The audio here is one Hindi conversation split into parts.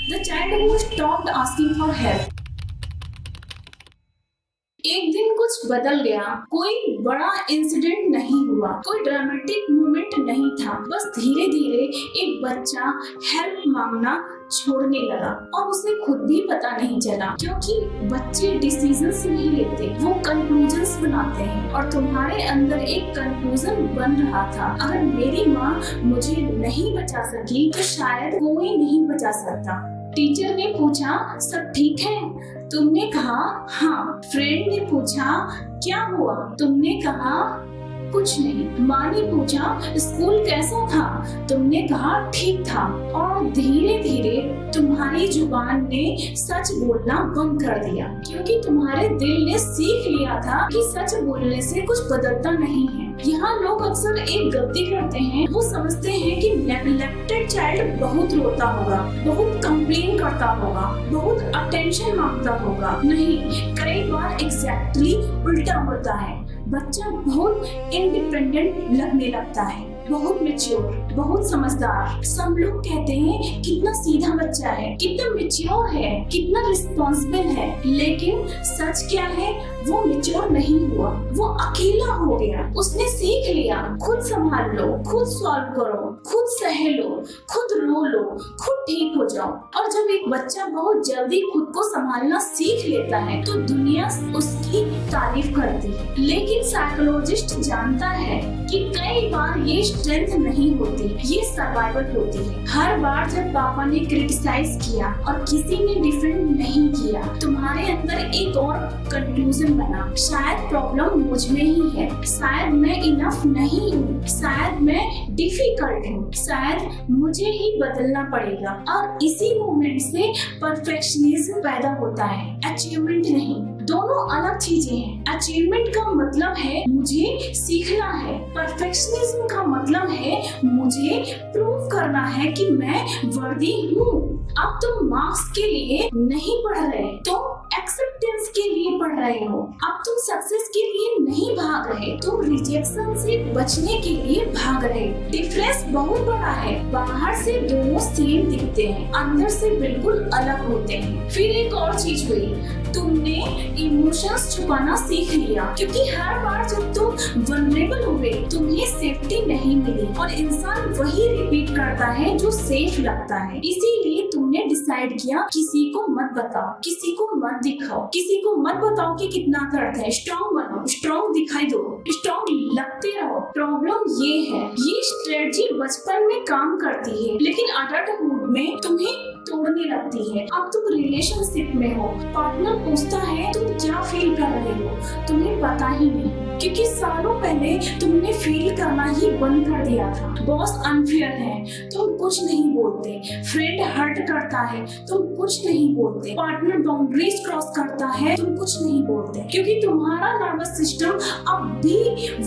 The child who stopped asking for help. एक दिन कुछ बदल गया। कोई बड़ा इंसिडेंट नहीं हुआ, कोई ड्रामेटिक मोमेंट नहीं था। बस धीरे धीरे एक बच्चा हेल्प मांगना छोड़ने लगा और उसे खुद भी पता नहीं चला, क्योंकि बच्चे डिसीजंस नहीं लेते, वो कंक्लूजन्स बनाते हैं। और तुम्हारे अंदर एक कंक्लूजन बन रहा था, अगर मेरी माँ मुझे नहीं बचा सकी तो शायद कोई नहीं बचा सकता। टीचर ने पूछा, सब ठीक है? तुमने कहा हाँ। फ्रेंड ने पूछा, क्या हुआ? तुमने कहा कुछ नहीं। माँ ने पूछा, स्कूल कैसा था? तुमने कहा ठीक था। और धीरे धीरे तुम्हारी जुबान ने सच बोलना बंद कर दिया, क्योंकि तुम्हारे दिल ने सीख लिया था कि सच बोलने से कुछ बदलता नहीं है। यहाँ लोग अक्सर एक गलती करते हैं, वो समझते हैं कि नेग्लेक्टेड चाइल्ड बहुत रोता होगा, बहुत कंप्लेन करता होगा, बहुत अटेंशन मांगता होगा। नहीं, कई बार एग्जैक्टली उल्टा होता है। बच्चा बहुत इंडिपेंडेंट लगने लगता है, बहुत मैच्योर, बहुत समझदार। सब लोग कहते हैं कितना सीधा बच्चा है, कितना मैच्योर है, कितना रिस्पॉन्सिबल है। लेकिन सच क्या है, वो मैच्योर नहीं हुआ, वो अकेला हो गया। उसने सीख लिया, खुद संभाल लो, खुद सॉल्व करो, खुद सह लो, खुद रो लो, खुद ठीक हो जाओ। और जब एक बच्चा बहुत जल्दी खुद को संभालना सीख लेता है तो दुनिया उसकी तारीफ करती है। लेकिन साइकोलॉजिस्ट जानता है कि कई बार ये स्ट्रेंथ नहीं होती, ये सर्वाइवल होती है। हर बार जब पापा ने क्रिटिसाइज किया और किसी ने डिफेंड नहीं किया, तुम्हारे अंदर एक और कंक्लूजन बना, शायद प्रॉब्लम मुझ में ही है, शायद मैं इनफ नहीं हूँ, शायद मैं डिफिकल्ट हूँ, शायद मुझे ही बदलना पड़ेगा। और इसी मोमेंट से परफेक्शनिज्म पैदा होता है, अचीवमेंट नहीं। दोनों अलग चीजें हैं। अचीवमेंट का मतलब है मुझे सीखना है, परफेक्शनिज्म का मतलब है मुझे प्रूव करना है कि मैं वर्दी हूँ। अब तुम मार्क्स के लिए नहीं पढ़ रहे, तुम एक्सेप्टेंस के लिए पढ़ रहे हो। अब तुम सक्सेस के लिए नहीं भाग रहे, तुम रिजेक्शन से बचने के लिए भाग रहे। डिफरेंस बहुत बड़ा है। बाहर से दोनों सेम दिखते हैं, अंदर से बिल्कुल अलग होते हैं। फिर एक और चीज हुई, तुमने इमोशंस छुपाना सीख लिया, क्योंकि हर बार जब तुम वल्नरेबल हुए तुम्हें सेफ्टी नहीं मिली। और इंसान वही रिपीट करता है जो सेफ लगता है। इसीलिए तुमने डिसाइड किया किसी को मत बताओ, किसी को मत दिखाओ, किसी को मत बताओ कि कितना दर्द है। स्ट्रॉन्ग बनो, स्ट्रॉन्ग दिखाई दो, स्ट्रॉन्ग लगते रहो। प्रॉब्लम ये है, ये स्ट्रेटजी बचपन में काम करती है, लेकिन अडल्टहुड में तुम्हें तोड़ने लगती है। अब तुम रिलेशनशिप में हो, पार्टनर पूछता है तुम क्या फील कर रहे हो, तुम्हें पता ही नहीं, क्योंकि सालों पहले तुमने फील करना ही बंद कर दिया था। बॉस अनफेयर है, तुम कुछ नहीं बोलते। फ्रेंड हर्ट करता है, तुम कुछ नहीं बोलते। पार्टनर बाउंड्रीज क्रॉस करता है, तुम कुछ नहीं बोलते, क्योंकि तुम्हारा नर्वस सिस्टम अब भी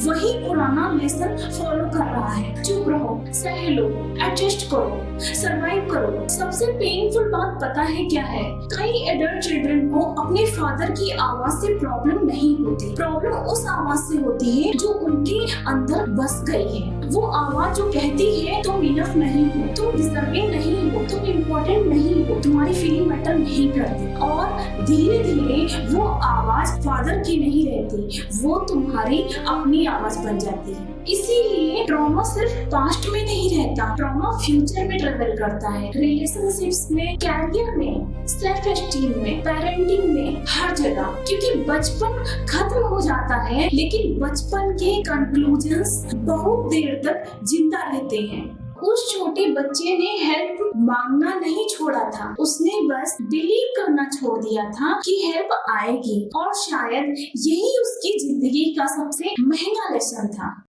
वही पुराना लेसन फॉलो कर रहा है। चुप रहो, सह लो, एडजस्ट करो, सरवाइव करो। सबसे पेनफुल बात पता है क्या है? कई एडल्ट चिल्ड्रन को अपने फादर की आवाज से प्रॉब्लम नहीं होती। प्रॉब्लम उस आवाज से होती है जो उनके अंदर बस गई है। वो आवाज जो कहती है तुम इनफ नहीं हो, तुम डिजर्विंग नहीं हो, तुम इम्पोर्टेंट नहीं हो, तुम्हारी फीलिंग मैटर नहीं करती। और धीरे धीरे वो आवाज फादर की नहीं रहती, वो तुम्हारी अपनी आवाज बन जाती है। इसीलिए ट्रॉमा सिर्फ पास्ट में नहीं रहता, ट्रॉमा फ्यूचर में ट्रेवल करता है। रिलेशनशिप्स में, कैरियर में, सेल्फ एस्टीम में, पेरेंटिंग में, हर जगह। क्योंकि बचपन खत्म हो जाता है, लेकिन बचपन के कंक्लूजन्स बहुत देर तक जिंदा रहते हैं। उस छोटे बच्चे ने हेल्प मांगना नहीं छोड़ा था, उसने बस बिलीव करना छोड़ दिया था कि हेल्प आएगी। और शायद यही उसकी जिंदगी का सबसे महंगा लेसन था।